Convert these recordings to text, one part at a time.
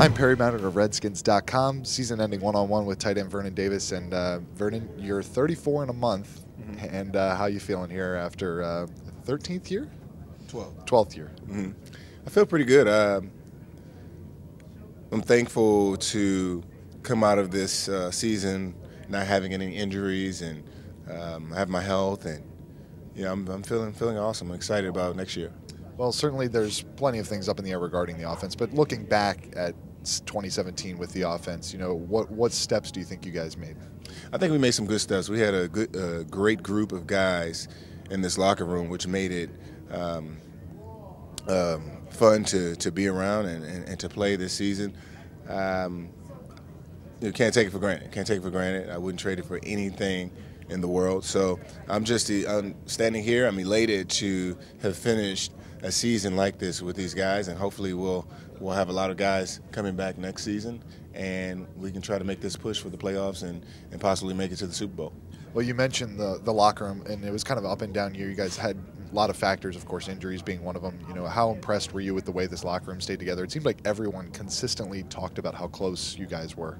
I'm Perry Mattern of Redskins.com, season-ending one-on-one with Tight End Vernon Davis. And Vernon, you're 34 in a month, and how you feeling here after 13th year? 12th year. I feel pretty good. I'm thankful to come out of this season not having any injuries, and I have my health, and I'm feeling awesome. I'm excited about next year. Well, certainly there's plenty of things up in the air regarding the offense, but looking back at 2017 with the offense, what steps do you think you guys made? I think we made some good steps. We had a great group of guys in this locker room, which made it fun to be around and to play this season. You can't take it for granted. I wouldn't trade it for anything in the world. So I'm standing here. I'm elated to have finished a season like this with these guys, and hopefully we'll have a lot of guys coming back next season, and we can try to make this push for the playoffs and possibly make it to the Super Bowl. Well, you mentioned the locker room, and it was kind of up and down year. You guys had a lot of factors, of course, injuries being one of them. How impressed were you with the way this locker room stayed together? It seemed like everyone consistently talked about how close you guys were.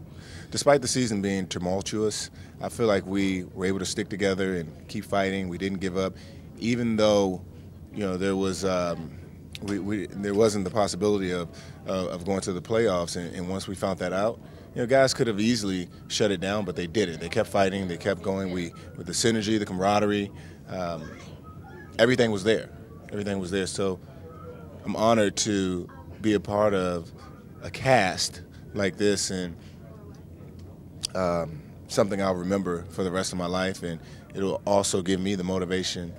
Despite the season being tumultuous, I feel like we were able to stick together and keep fighting. We didn't give up, even though there was there wasn't the possibility of going to the playoffs. And once we found that out, guys could have easily shut it down, but they didn't. They kept fighting. They kept going. With the synergy, the camaraderie, everything was there. Everything was there. So I'm honored to be a part of a cast like this, and something I'll remember for the rest of my life. And it'll also give me the motivation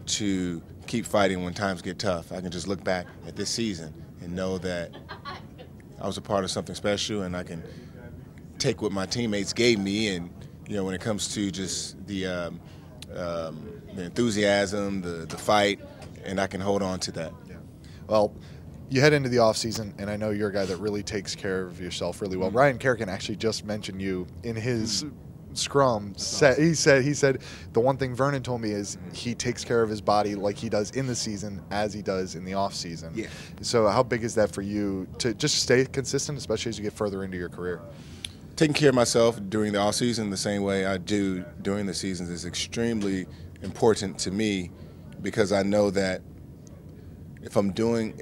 to keep fighting when times get tough. I can just look back at this season and know that I was a part of something special, and I can take what my teammates gave me, and when it comes to just the enthusiasm, the fight, and I can hold on to that. Yeah. Well, you head into the offseason, and I know you're a guy that really takes care of yourself really well. Ryan Kerrigan actually just mentioned you in his scrum. He said the one thing Vernon told me is he takes care of his body like he does in the season as he does in the off season. Yeah. So how big is that for you to just stay consistent, especially as you get further into your career? Taking care of myself during the off season the same way I do during the seasons is extremely important to me, because I know that if I'm doing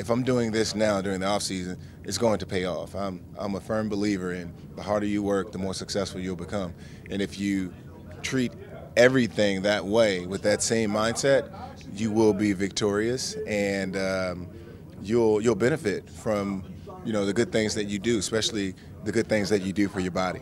this now during the off season, it's going to pay off. I'm a firm believer in the harder you work, the more successful you'll become. And if you treat everything that way, with that same mindset, you will be victorious, and you'll benefit from the good things that you do, especially the good things that you do for your body.